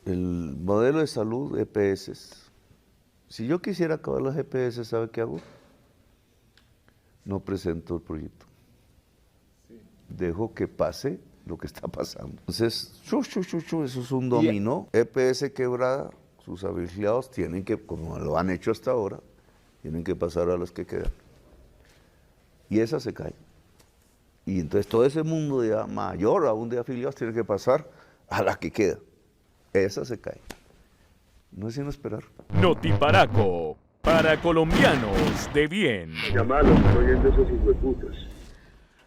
el modelo de salud, EPS. Si yo quisiera acabar las EPS, ¿sabe qué hago? No presento el proyecto. Dejo que pase lo que está pasando. Entonces, eso es un dominó. EPS quebrada, sus afiliados tienen que, como lo han hecho hasta ahora, tienen que pasar a las que quedan. Y esa se cae. Y entonces todo ese mundo de mayor aún de afiliados tiene que pasar a la que queda. Esa se cae. No es sino esperar. Notiparaco, para colombianos de bien. Llamalo, estoy oyendo esos hijueputas.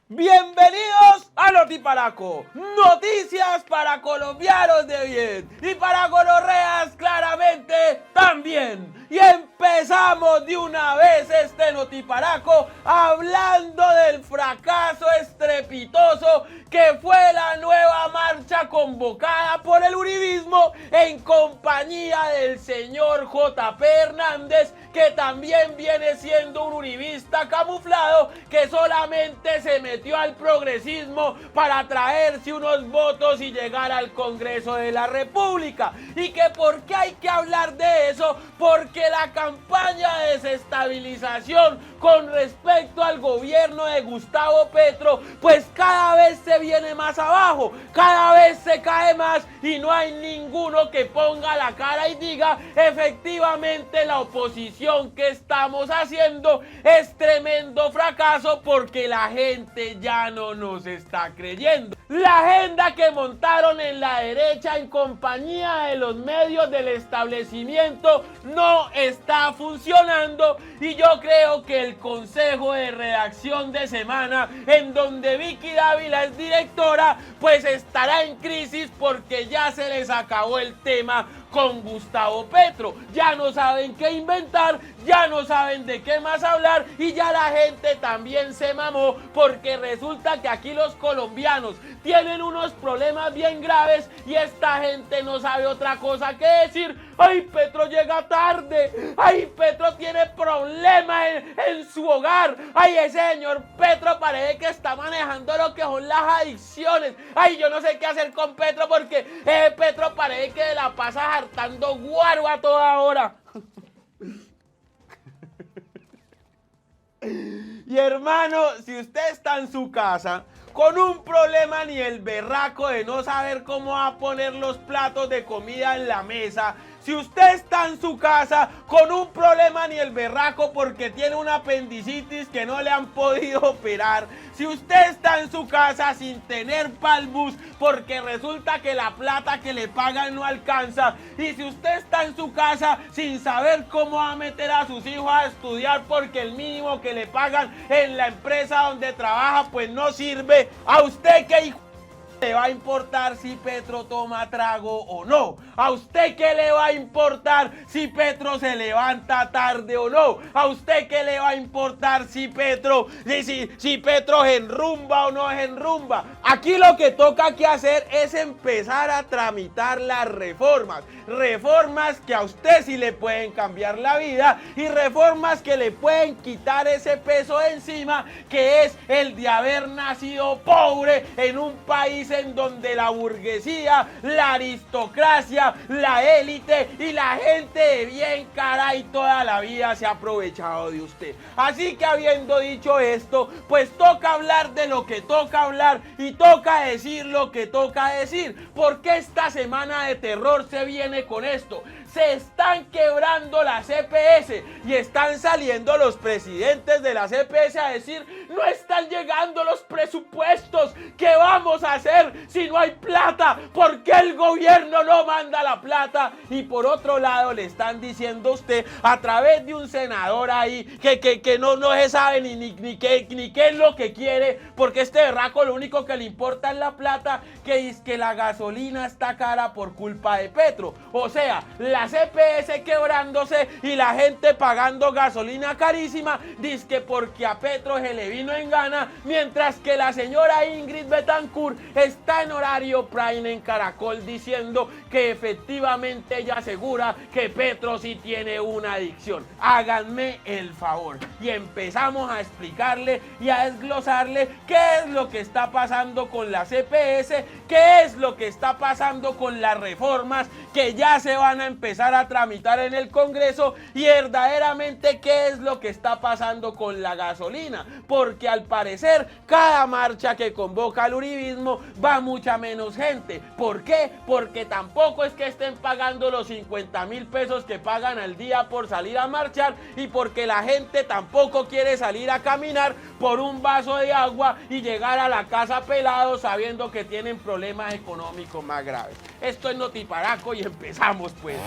Bienvenidos a Notiparaco, noticias para colombianos de bien y para gonorreas claramente también. Y empezamos de una vez este Notiparaco hablando del fracaso estrepitoso que fue la nueva marcha convocada por el uribismo en compañía del señor J.P. Hernández, que también viene siendo un uribista camuflado que solamente se metió al progresismo para traerse unos votos y llegar al Congreso de la República. ¿Y que por qué hay que hablar de eso? Porque la campaña de desestabilización con respecto al gobierno de Gustavo Petro, pues cada vez se viene más abajo, cada vez se cae más y no hay ninguno que ponga la cara y diga efectivamente la oposición que estamos haciendo es tremendo fracaso porque la gente ya no nos está creyendo. La agenda que montaron en la derecha en compañía de los medios del establecimiento no está funcionando y yo creo que el consejo de redacción de semana en donde Vicky Dávila es directora pues estará en crisis porque ya se les acabó el tema con Gustavo Petro. Ya no saben qué inventar, ya no saben de qué más hablar y ya la gente también se mamó porque resulta que aquí los colombianos tienen unos problemas bien graves y esta gente no sabe otra cosa que decir: ¡ay, Petro llega tarde! ¡Ay, Petro tiene problemas en su hogar! ¡Ay, ese señor Petro parece que está manejando lo que son las adicciones! ¡Ay, yo no sé qué hacer con Petro porque Petro parece que la pasa hartando guaro a toda hora! Y hermano, si usted está en su casa con un problema ni el berraco de no saber cómo va a poner los platos de comida en la mesa, si usted está en su casa con un problema ni el berraco porque tiene una apendicitis que no le han podido operar, si usted está en su casa sin tener pa'l bus porque resulta que la plata que le pagan no alcanza, y si usted está en su casa sin saber cómo va a meter a sus hijos a estudiar porque el mínimo que le pagan en la empresa donde trabaja pues no sirve, ¿a usted qué hijo le va a importar si Petro toma trago o no? ¿A usted qué le va a importar si Petro se levanta tarde o no? ¿A usted qué le va a importar si Petro se enrumba o no se enrumba? Aquí lo que toca que hacer es empezar a tramitar las reformas. Reformas que a usted sí le pueden cambiar la vida y reformas que le pueden quitar ese peso de encima que es el de haber nacido pobre en un país en donde la burguesía, la aristocracia, la élite y la gente de bien caray toda la vida se ha aprovechado de usted. Así que habiendo dicho esto, pues toca hablar de lo que toca hablar y toca decir lo que toca decir, porque esta semana de terror se viene con esto. Se están quebrando las EPS y están saliendo los presidentes de las EPS a decir: no están llegando los presupuestos, ¿qué vamos a hacer si no hay plata? ¿Por qué el gobierno no manda la plata? Y por otro lado le están diciendo a usted a través de un senador ahí que no se sabe ni qué es lo que quiere, porque este berraco lo único que le importa es la plata, que es que la gasolina está cara por culpa de Petro. O sea, las EPS quebrándose y la gente pagando gasolina carísima, dizque porque a Petro se le vino vino en gana, mientras que la señora Ingrid Betancourt está en horario prime en Caracol diciendo que efectivamente ella asegura que Petro sí tiene una adicción. Háganme el favor. Y empezamos a explicarle y a desglosarle qué es lo que está pasando con la CPS, qué es lo que está pasando con las reformas que ya se van a empezar a tramitar en el Congreso y verdaderamente qué es lo que está pasando con la gasolina, porque al parecer cada marcha que convoca el uribismo va mucha menos gente. ¿Por qué? Porque tampoco es que estén pagando los 50.000 pesos que pagan al día por salir a marchar y porque la gente tampoco quiere salir a caminar por un vaso de agua y llegar a la casa pelado sabiendo que tienen problemas económicos más graves. Esto es Notiparaco y empezamos pues.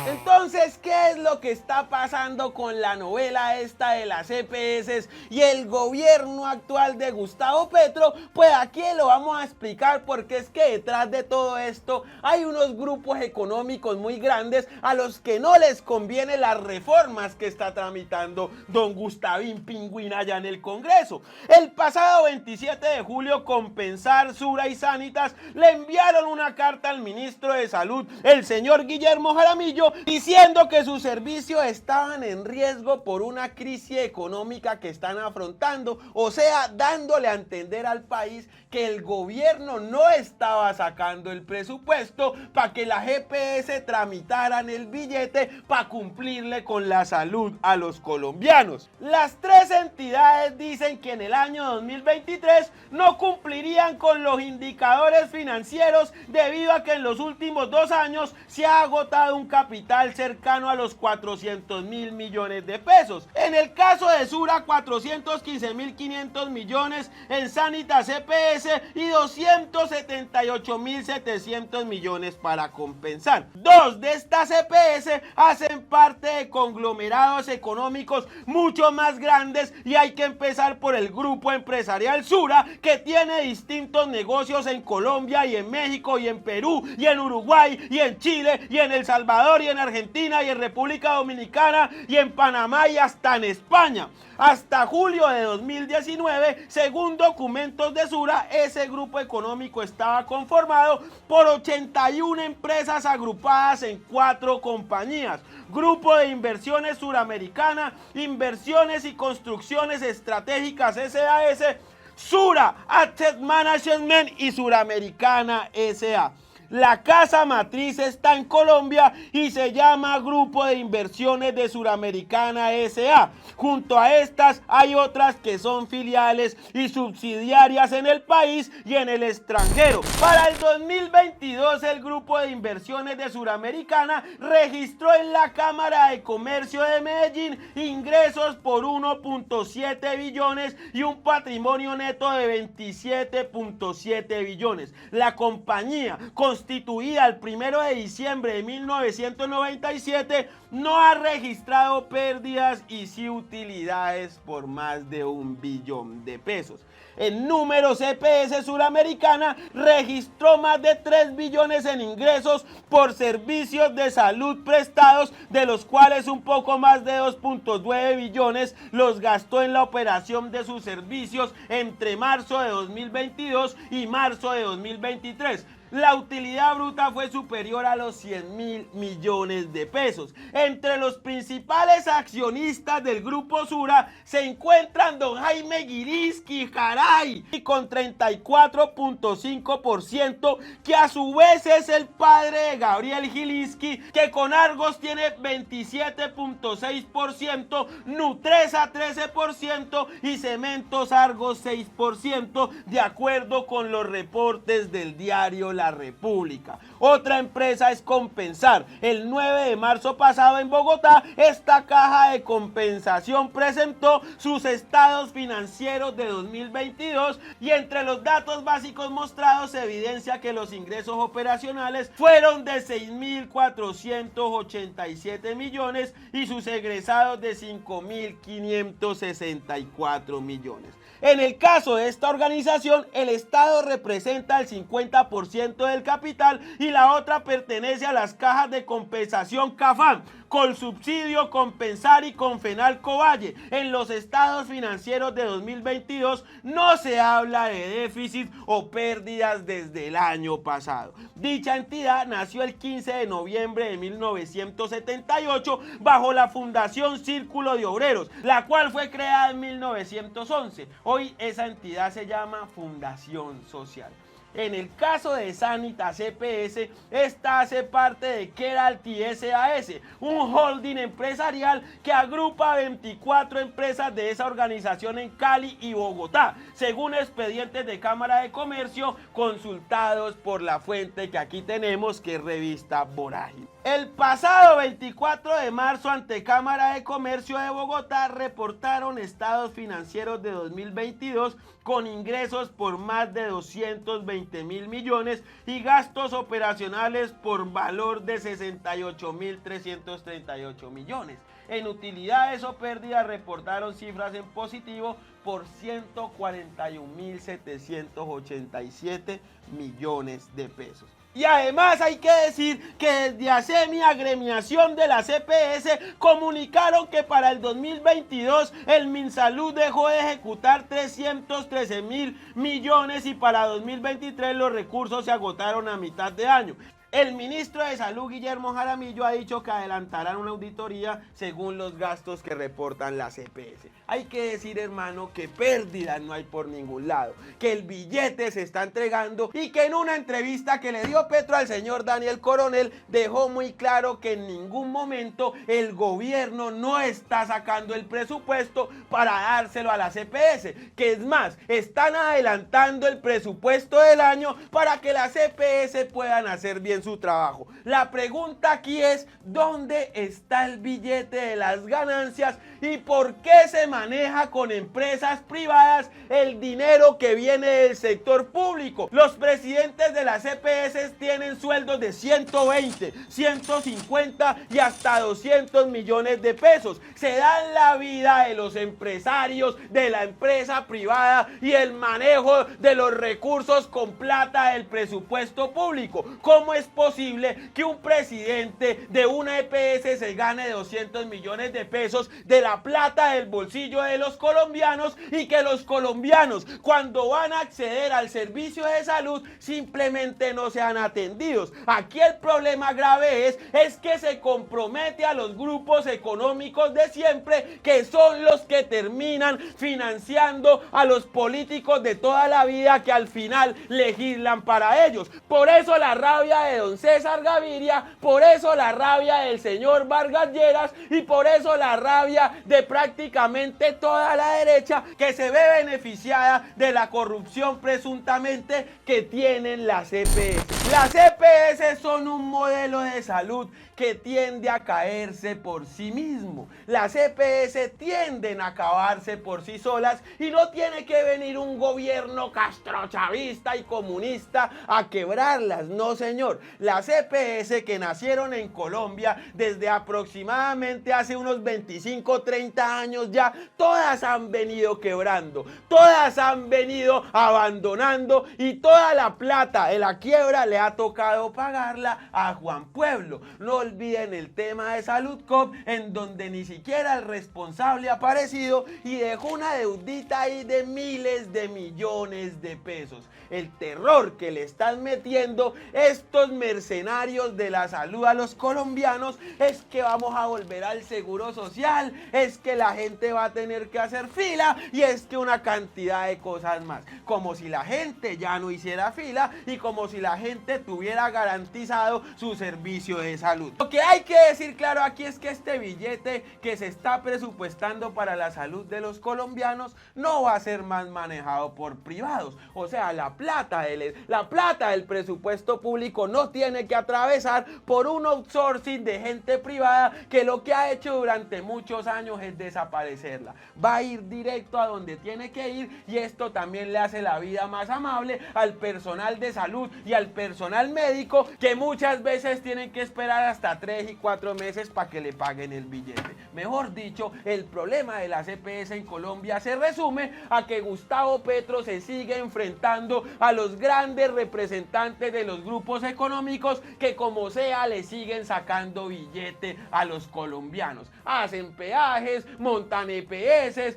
Entonces, ¿qué es lo que está pasando con la novela esta de las EPS y el gobierno actual de Gustavo Petro? Pues aquí lo vamos a explicar, porque es que detrás de todo esto hay unos grupos económicos muy grandes a los que no les conviene las reformas que está tramitando don Gustavín Pingüín allá en el Congreso. El pasado 27 de julio, Compensar, Sura y Sanitas le enviaron una carta al ministro de Salud, el señor Guillermo Jaramillo, diciendo que sus servicios estaban en riesgo por una crisis económica que están afrontando, o sea, dándole a entender al país que el gobierno no estaba sacando el presupuesto para que las EPS tramitaran el billete para cumplirle con la salud a los colombianos. Las tres entidades dicen que en el año 2023 no cumplirían con los indicadores financieros debido a que en los últimos 2 años se ha agotado un capital cercano a los 400.000 millones de pesos. En el caso de Sura, 415.500 millones, en Sanitas EPS y 278.700 millones para Compensar. 2 de estas EPS hacen parte de conglomerados económicos mucho más grandes y hay que empezar por el grupo empresarial Sura, que tiene distintos negocios en Colombia y en México y en Perú y en Uruguay y en Chile y en El Salvador y en Argentina y en República Dominicana y en Panamá y hasta en España. Hasta julio de 2019, según documentos de Sura, ese grupo económico estaba conformado por 81 empresas agrupadas en 4 compañías. Grupo de Inversiones Suramericana, Inversiones y Construcciones Estratégicas SAS, Sura Asset Management y Suramericana SA. La casa matriz está en Colombia y se llama Grupo de Inversiones de Suramericana S.A. Junto a estas hay otras que son filiales y subsidiarias en el país y en el extranjero. Para el 2022, el Grupo de Inversiones de Suramericana registró en la Cámara de Comercio de Medellín ingresos por 1.7 billones y un patrimonio neto de 27.7 billones. La compañía, constituida el 1 de diciembre de 1997, no ha registrado pérdidas y sí utilidades por más de 1 billón de pesos. En números, EPS Suramericana registró más de 3 billones en ingresos por servicios de salud prestados, de los cuales un poco más de 2.9 billones los gastó en la operación de sus servicios entre marzo de 2022 y marzo de 2023. La utilidad bruta fue superior a los 100.000 millones de pesos. Entre los principales accionistas del Grupo Sura se encuentran don Jaime Gilinski, caray, y con 34.5%, que a su vez es el padre de Gabriel Gilinski, que con Argos tiene 27.6%, Nutresa 13% y Cementos Argos 6%, de acuerdo con los reportes del diario La República. Otra empresa es Compensar. El 9 de marzo pasado en Bogotá, esta caja de compensación presentó sus estados financieros de 2022 y entre los datos básicos mostrados se evidencia que los ingresos operacionales fueron de 6.487 millones y sus egresados de 5.564 millones. En el caso de esta organización, el Estado representa el 50% del capital y y la otra pertenece a las cajas de compensación CAFAM, Colsubsidio, Compensar y Confenalco Valle. En los estados financieros de 2022 no se habla de déficit o pérdidas desde el año pasado. Dicha entidad nació el 15 de noviembre de 1978 bajo la Fundación Círculo de Obreros, la cual fue creada en 1911. Hoy esa entidad se llama Fundación Social. En el caso de Sanitas EPS, esta hace parte de Keralty SAS, un holding empresarial que agrupa 24 empresas de esa organización en Cali y Bogotá, según expedientes de Cámara de Comercio consultados por la fuente que aquí tenemos, que es Revista Vorágine. El pasado 24 de marzo ante Cámara de Comercio de Bogotá reportaron estados financieros de 2022 con ingresos por más de 220.000 millones y gastos operacionales por valor de 68.338 millones. En utilidades o pérdidas reportaron cifras en positivo por 141.787 millones de pesos. Y además hay que decir que desde ASEMI, agremiación de la CPS, comunicaron que para el 2022 el Minsalud dejó de ejecutar 313.000 millones y para 2023 los recursos se agotaron a mitad de año. El ministro de Salud, Guillermo Jaramillo, ha dicho que adelantarán una auditoría según los gastos que reportan la CPS. Hay que decir, hermano, que pérdidas no hay por ningún lado, que el billete se está entregando y que en una entrevista que le dio Petro al señor Daniel Coronel dejó muy claro que en ningún momento el gobierno no está sacando el presupuesto para dárselo a la CPS, que es más, están adelantando el presupuesto del año para que la CPS puedan hacer bien su trabajo. La pregunta aquí es, ¿dónde está el billete de las ganancias y por qué se maneja con empresas privadas el dinero que viene del sector público? Los presidentes de las EPS tienen sueldos de 120, 150 y hasta 200 millones de pesos. Se dan la vida de los empresarios de la empresa privada y el manejo de los recursos con plata del presupuesto público. ¿Cómo es posible que un presidente de una EPS se gane 200 millones de pesos de la plata del bolsillo de los colombianos y que los colombianos, cuando van a acceder al servicio de salud, simplemente no sean atendidos? Aquí el problema grave es que se compromete a los grupos económicos de siempre, que son los que terminan financiando a los políticos de toda la vida, que al final legislan para ellos. Por eso la rabia de don César Gaviria, por eso la rabia del señor Vargas Lleras y por eso la rabia de prácticamente toda la derecha, que se ve beneficiada de la corrupción presuntamente que tienen las EPS. Las EPS son un modelo de salud que tiende a caerse por sí mismo. Las EPS tienden a acabarse por sí solas y no tiene que venir un gobierno castrochavista y comunista a quebrarlas, no señor. Las EPS que nacieron en Colombia desde aproximadamente hace unos 25, 30 años ya, todas han venido quebrando, todas han venido abandonando y toda la plata de la quiebra le ha tocado pagarla a Juan Pueblo. No olviden el tema de Saludcop, en donde ni siquiera el responsable ha aparecido y dejó una deudita ahí de miles de millones de pesos. El terror que le están metiendo estos mercenarios de la salud a los colombianos es que vamos a volver al seguro social, es que la gente va a tener que hacer fila y es que una cantidad de cosas más, como si la gente ya no hiciera fila y como si la gente tuviera garantizado su servicio de salud. Lo que hay que decir claro aquí es que este billete que se está presupuestando para la salud de los colombianos no va a ser más manejado por privados. O sea, la plata del presupuesto público no tiene que atravesar por un outsourcing de gente privada que lo que ha hecho durante muchos años es desaparecerla. Va a ir directo a donde tiene que ir y esto también le hace la vida más amable al personal de salud y al personal médico, médico que muchas veces tienen que esperar hasta 3 y 4 meses para que le paguen el billete. Mejor dicho, el problema de las EPS en Colombia se resume a que Gustavo Petro se sigue enfrentando a los grandes representantes de los grupos económicos que como sea le siguen sacando billete a los colombianos. Hacen peajes, montan EPS,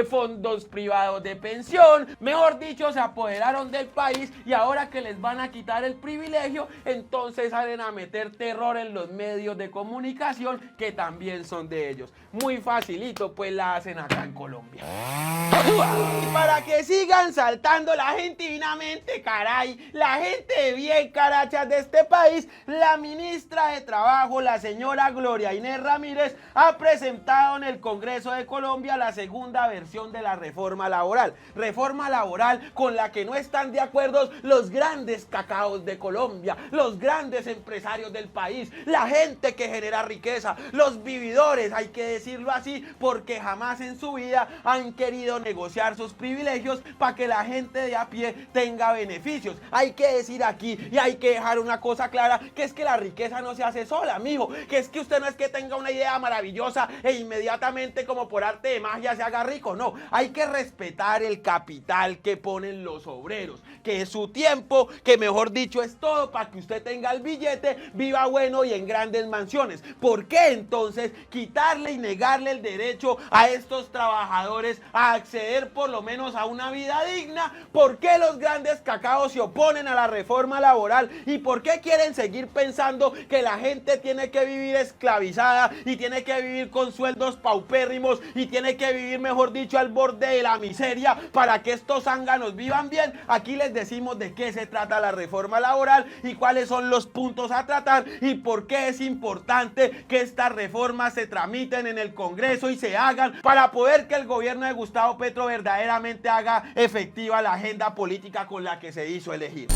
fondos privados de pensión, mejor dicho, se apoderaron del país y ahora que les van a quitar el privilegio, entonces salen a meter terror en los medios de comunicación que también son de ellos. Muy facilito, pues la hacen acá en Colombia. Y para que sigan saltando la gente divinamente, caray, la gente de bien carachas de este país, la ministra de Trabajo, la señora Gloria Inés Ramírez, ha presentado en el Congreso de Colombia la segunda versión de la reforma laboral con la que no están de acuerdo los grandes cacaos de Colombia, los grandes empresarios del país, la gente que genera riqueza, los vividores, hay que decirlo así, porque jamás en su vida han querido negociar sus privilegios para que la gente de a pie tenga beneficios. Hay que decir aquí y hay que dejar una cosa clara, que es que la riqueza no se hace sola, mijo, que es que usted no es que tenga una idea maravillosa e inmediatamente como por arte de magia se haga rico, no, hay que respetar el capital que ponen los obreros, que es su tiempo, que mejor dicho es todo para que usted tenga el billete, viva bueno y en grandes mansiones. ¿Por qué entonces quitarle y negarle el derecho a estos trabajadores a acceder por lo menos a una vida digna? ¿Por qué los grandes cacaos se oponen a la reforma laboral? ¿Y por qué quieren seguir pensando que la gente tiene que vivir esclavizada y tiene que vivir con sueldos paupérrimos y tiene que vivir, mejor dicho, al borde de la miseria para que estos zánganos vivan bien? Aquí les decimos de qué se trata la reforma laboral y cuáles son los puntos a tratar y por qué es importante que estas reformas se tramiten en el Congreso y se hagan para poder que el gobierno de Gustavo Petro verdaderamente haga efectiva la agenda política con la que se hizo elegir.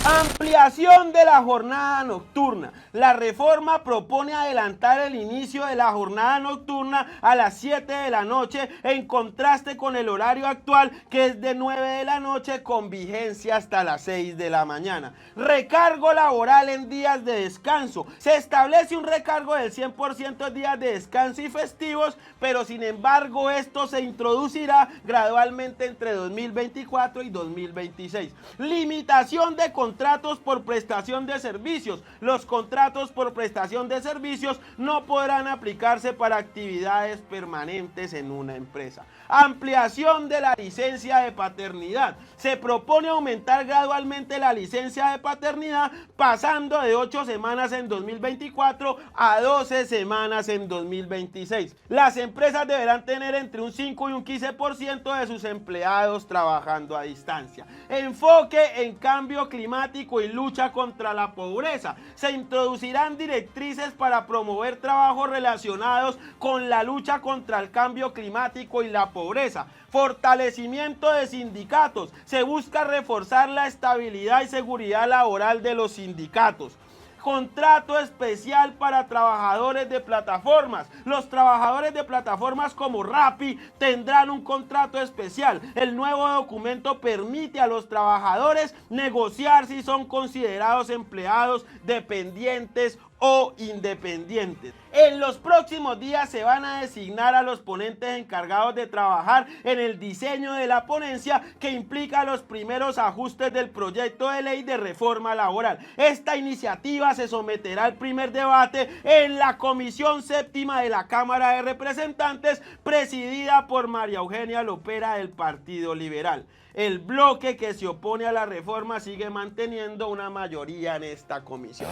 Ampliación de la jornada nocturna. La reforma propone adelantar el inicio de la jornada nocturna a las 7 de la noche en contraste con el horario actual que es de 9 de la noche con vigencia hasta las 6 de la mañana. Recargo laboral en días de descanso. Se establece un recargo del 100% en días de descanso y festivos, pero sin embargo esto se introducirá gradualmente entre 2024 y 2026. Limitación de contratos por prestación de servicios. Los contratos por prestación de servicios no podrán aplicarse para actividades permanentes en una empresa. Ampliación de la licencia de paternidad. Se propone aumentar gradualmente la licencia de paternidad pasando de 8 semanas en 2024 a 12 semanas en 2026. Las empresas deberán tener entre un 5 y un 15% de sus empleados trabajando a distancia. Enfoque en cambio climático y lucha contra la pobreza. Se introducirán directrices para promover trabajos relacionados con la lucha contra el cambio climático y la pobreza. Fortalecimiento de sindicatos. Se busca reforzar la estabilidad y seguridad laboral de los sindicatos. Contrato especial para trabajadores de plataformas. Los trabajadores de plataformas como Rappi tendrán un contrato especial. El nuevo documento permite a los trabajadores negociar si son considerados empleados dependientes o independientes. En los próximos días se van a designar a los ponentes encargados de trabajar en el diseño de la ponencia que implica los primeros ajustes del proyecto de ley de reforma laboral. Esta iniciativa se someterá al primer debate en la Comisión Séptima de la Cámara de Representantes, presidida por María Eugenia Lopera del Partido Liberal. El bloque que se opone a la reforma sigue manteniendo una mayoría en esta comisión.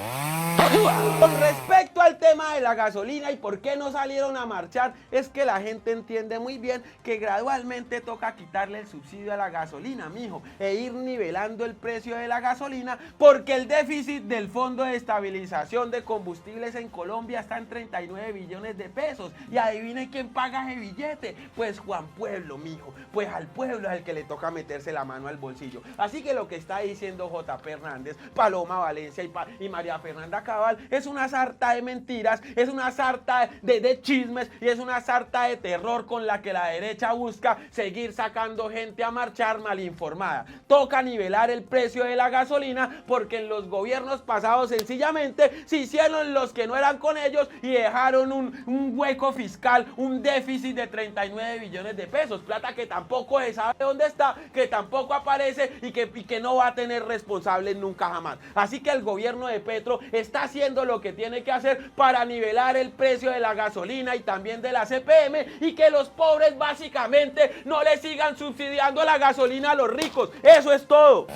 Con respecto al tema de la gasolina y por qué no salieron a marchar, es que la gente entiende muy bien que gradualmente toca quitarle el subsidio a la gasolina, mijo, e ir nivelando el precio de la gasolina, porque el déficit del Fondo de Estabilización de Combustibles en Colombia está en 39 billones de pesos. Y adivine quién paga ese billete, pues Juan Pueblo, mijo, pues al pueblo es el que le toca meter meterse la mano al bolsillo. Así que lo que está diciendo JP Hernández, Paloma Valencia y María Fernanda Cabal es una sarta de mentiras, es una sarta de chismes y es una sarta de terror con la que la derecha busca seguir sacando gente a marchar mal informada. Toca nivelar el precio de la gasolina porque en los gobiernos pasados sencillamente se hicieron los que no eran con ellos y dejaron un hueco fiscal, un déficit de 39 billones de pesos, plata que tampoco se sabe dónde está, que tampoco aparece y que no va a tener responsables nunca jamás. Así que el gobierno de Petro está haciendo lo que tiene que hacer para nivelar el precio de la gasolina y también de la CPM y que los pobres básicamente no le sigan subsidiando la gasolina a los ricos. Eso es todo.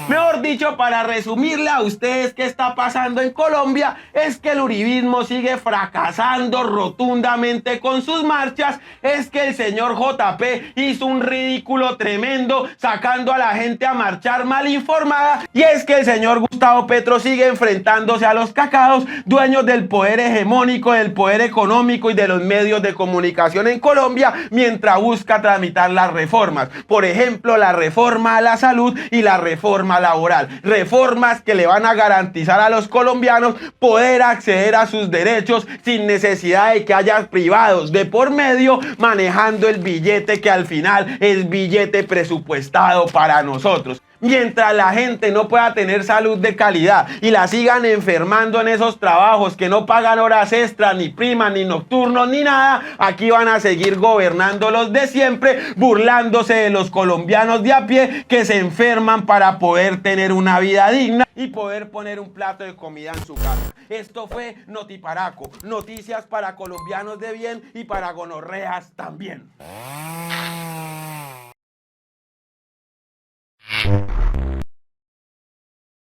Mejor dicho, para resumirle a ustedes qué está pasando en Colombia, es que el uribismo sigue fracasando rotundamente con sus marchas, es que el señor JP hizo un ridículo tremendo sacando a la gente a marchar mal informada, y es que el señor Gustavo Petro sigue enfrentándose a los cacaos, dueños del poder hegemónico, del poder económico y de los medios de comunicación en Colombia, mientras busca tramitar las reformas. Por ejemplo, la reforma a la salud y la reforma laboral. Reformas que le van a garantizar a los colombianos poder acceder a sus derechos sin necesidad de que haya privados de por medio manejando el billete que al final es billete presupuestado para nosotros. Mientras la gente no pueda tener salud de calidad y la sigan enfermando en esos trabajos que no pagan horas extras, ni primas, ni nocturnos, ni nada, aquí van a seguir gobernando los de siempre, burlándose de los colombianos de a pie que se enferman para poder tener una vida digna y poder poner un plato de comida en su casa. Esto fue Notiparaco, noticias para colombianos de bien y para gonorreas también.